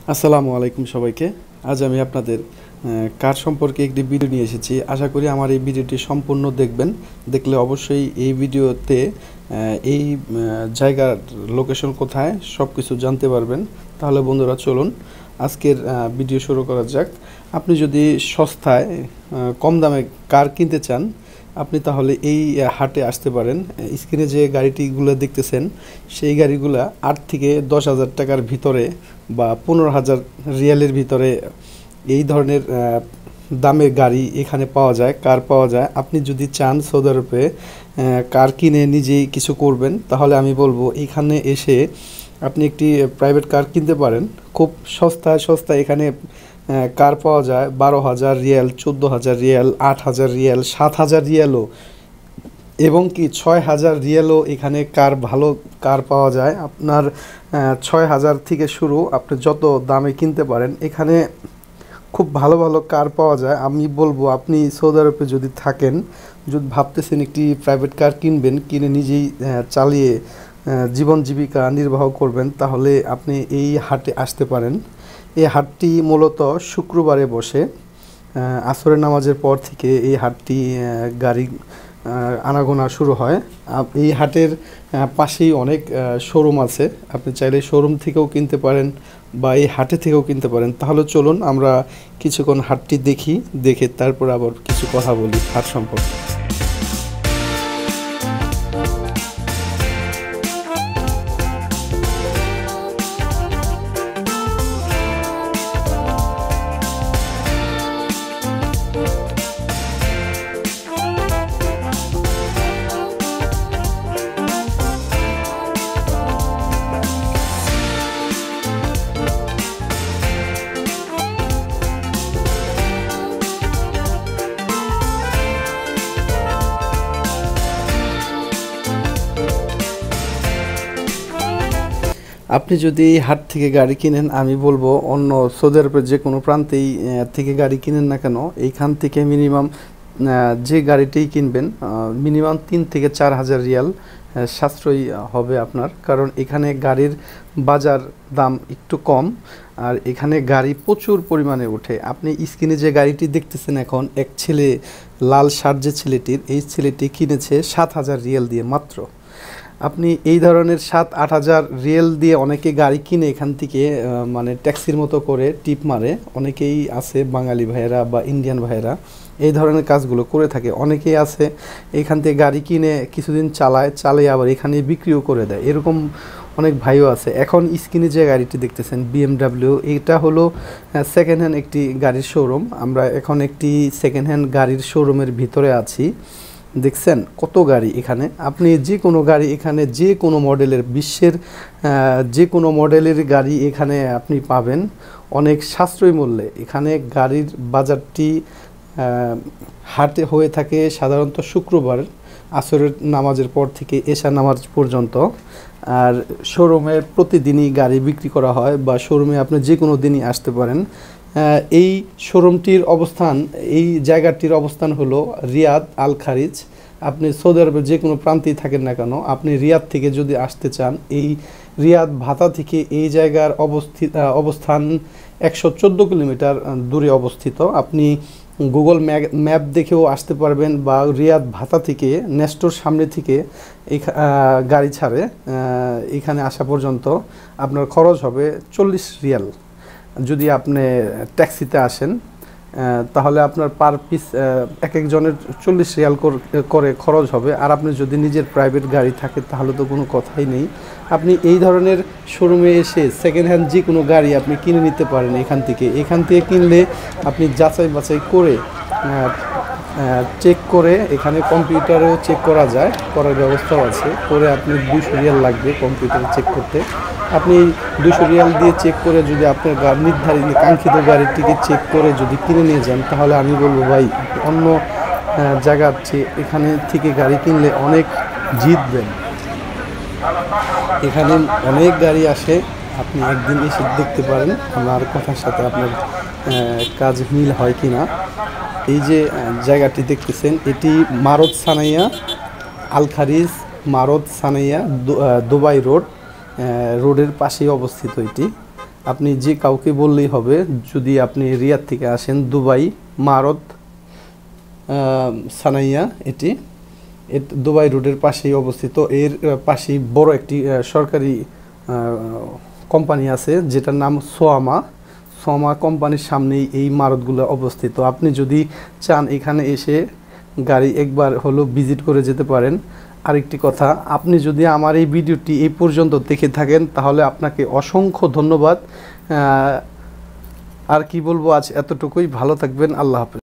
আসসালামু আলাইকুম সবাইকে। আজ আমি আপনাদের কার সম্পর্কে একটি ভিডিও নিয়ে এসেছি। আশা করি আমার এই ভিডিওটি সম্পূর্ণ দেখবেন। দেখলে অবশ্যই এই ভিডিওতে এই জায়গার লোকেশন কোথায় সব কিছু জানতে পারবেন। তাহলে বন্ধুরা চলুন আজকের ভিডিও শুরু করা যাক। আপনি যদি সস্তায় কম দামে কার কিনতে চান, আপনি তাহলে এই হাটে আসতে পারেন। স্ক্রিনে যে গাড়িটিগুলো দেখতেছেন, সেই গাড়িগুলো 8 থেকে 10,000 টাকার ভিতরে বা 15,000 রিয়ালের ভিতরে এই ধরনের দামের গাড়ি এখানে পাওয়া যায়, কার পাওয়া যায়। আপনি যদি চান সৌদি আরবে কার কিনে নিজেই কিছু করবেন, তাহলে আমি বলবো এখানে এসে আপনি একটি প্রাইভেট কার কিনতে পারেন। খুব সস্তায় এখানে কার পাওয়া যায় 12,000 রিয়াল, 14,000 রিয়াল, 8,000 রিয়াল, 7,000 রিয়ালও, এবং কি 6,000 রিয়ালও এখানে ভালো কার পাওয়া যায়। আপনার 6,000 থেকে শুরু, আপনি যত দামে কিনতে পারেন। এখানে খুব ভালো কার পাওয়া যায়। আমি বলবো আপনি সৌদি আরবে যদি থাকেন, যদি ভাবতেছেন একটি প্রাইভেট কার কিনবেন, কিনে নিজেই চালিয়ে জীবন জীবিকা নির্বাহ করবেন, তাহলে আপনি এই হাটে আসতে পারেন। এই হাটটি মূলত শুক্রবারে বসে। আসরের নামাজের পর থেকে এই হাটটি গাড়ি আনাগোনা শুরু হয়। এই হাটের পাশেই অনেক শোরুম আছে, আপনি চাইলে শোরুম থেকেও কিনতে পারেন বা এই হাটে থেকেও কিনতে পারেন। তাহলে চলুন আমরা কিছুক্ষণ হাটটি দেখে তারপর আবার কিছু কথা বলি হাট সম্পর্কে। আপনি যদি এই হাট থেকে গাড়ি কিনেন, আমি বলবো অন্য সৌদি আরবের যে কোনো প্রান্তেই থেকে গাড়ি কিনেন না কেন, এইখান থেকে মিনিমাম যে গাড়িটাই কিনবেন মিনিমাম 3 থেকে 4,000 রিয়াল সাশ্রয়ী হবে আপনার। কারণ এখানে গাড়ির বাজার দাম একটু কম, আর এখানে গাড়ি প্রচুর পরিমাণে ওঠে। আপনি স্ক্রিনে যে গাড়িটি দেখতেছেন এখন, এক ছেলে লাল শার্ট যে ছেলেটির, এই ছেলেটি কিনেছে 7,000 রিয়াল দিয়ে মাত্র। আপনি এই ধরনের 7-8,000 রিয়েল দিয়ে অনেকে গাড়ি কিনে এখান থেকে মানে ট্যাক্সির মতো করে টিপ মারে। অনেকেই আছে বাঙালি ভাইয়েরা বা ইন্ডিয়ান ভাইয়েরা এই ধরনের কাজগুলো করে থাকে। অনেকেই আছে এখান থেকে গাড়ি কিনে কিছুদিন চালিয়ে আবার এখানে বিক্রিও করে দেয়, এরকম অনেক ভাইও আছে। এখন স্ক্রিনে যে গাড়িটি দেখতেছেন BMW, এটা হলো সেকেন্ড হ্যান্ড একটি গাড়ির শোরুম। আমরা এখন একটি সেকেন্ড হ্যান্ড গাড়ির শোরুমের ভিতরে আছি। দেখছেন কত গাড়ি এখানে। আপনি যে কোনো গাড়ি এখানে, যে কোনো মডেলের, বিশ্বের যে কোনো মডেলের গাড়ি এখানে আপনি পাবেন অনেক সাশ্রয়ী মূল্যে। এখানে গাড়ির বাজারটি হাটে হয়ে থাকে সাধারণত শুক্রবার আসরের নামাজের পর থেকে এশা নামাজ পর্যন্ত। আর শোরুমে প্রতিদিনই গাড়ি বিক্রি করা হয়, বা শোরুমে আপনি যে কোনো দিনই আসতে পারেন। এই শোরুমটির অবস্থান, এই জায়গাটির অবস্থান হলো রিয়াদ আল খারিজ। আপনি সৌদি আরবের যে কোনো প্রান্তেই থাকেন না কেন, আপনি রিয়াদ থেকে যদি আসতে চান, এই রিয়াদ ভাতা থেকে এই জায়গার অবস্থান 114 কিলোমিটার দূরে অবস্থিত। আপনি গুগল ম্যাপ দেখেও আসতে পারবেন, বা রিয়াদ ভাতা থেকে নেস্টোর সামনে থেকে গাড়ি ছাড়ে এখানে আসা পর্যন্ত আপনার খরচ হবে 40 রিয়াল। যদি আপনি ট্যাক্সিতে আসেন, তাহলে আপনার পার পিস এক একজনের 40 রিয়াল করে খরচ হবে। আর আপনি যদি নিজের প্রাইভেট গাড়ি থাকে তাহলে তো কোনো কথাই নেই। আপনি এই ধরনের শোরুমে এসে সেকেন্ড হ্যান্ড যে কোনো গাড়ি আপনি কিনে নিতে পারেন এখান থেকে কিনলে আপনি যাচাই বাছাই করে চেক করে, এখানে কম্পিউটারেও চেক করা যায়, করার ব্যবস্থাও আছে। করে আপনি 200 রিয়াল লাগবে কম্পিউটারে চেক করতে। আপনি 200 রিয়াল দিয়ে চেক করে যদি আপনার নির্ধারিত কাঙ্ক্ষিত গাড়িটিকে চেক করে যদি কিনে নিয়ে যান, তাহলে আমি বলবো ভাই অন্য জায়গার চেয়ে এখানে থেকে গাড়ি কিনলে অনেক জিতবেন। এখানে অনেক গাড়ি আসে, আপনি একদিন এসে দেখতে পারেন আমার কথার সাথে আপনার কাজ মিল হয় কি না। এই যে জায়গাটি দেখতেছেন, এটি মারদ সানাইয়া আল খারিজ, মারদ সানাইয়া দুবাই রোডের পাশেই অবস্থিত এটি। আপনি যে কাউকে বললেই হবে। যদি আপনি রিয়াদ থেকে আসেন, দুবাই মারত সানাইয়া, এটি দুবাই রোডের পাশেই অবস্থিত। এর পাশেই বড় একটি সরকারি কোম্পানি আছে যেটার নাম সোয়ামা কোম্পানির সামনেই এই মারতগুলো অবস্থিত। আপনি যদি চান এখানে এসে গাড়ি একবার হলো ভিজিট করে যেতে পারেন। আরেকটি কথা, আপনি যদি আমার এই ভিডিওটি এই পর্যন্ত দেখে থাকেন তাহলে আপনাকে অসংখ্য ধন্যবাদ। আর কি বলবো, আজ এতটুকুই। ভালো থাকবেন, আল্লাহ হাফেজ।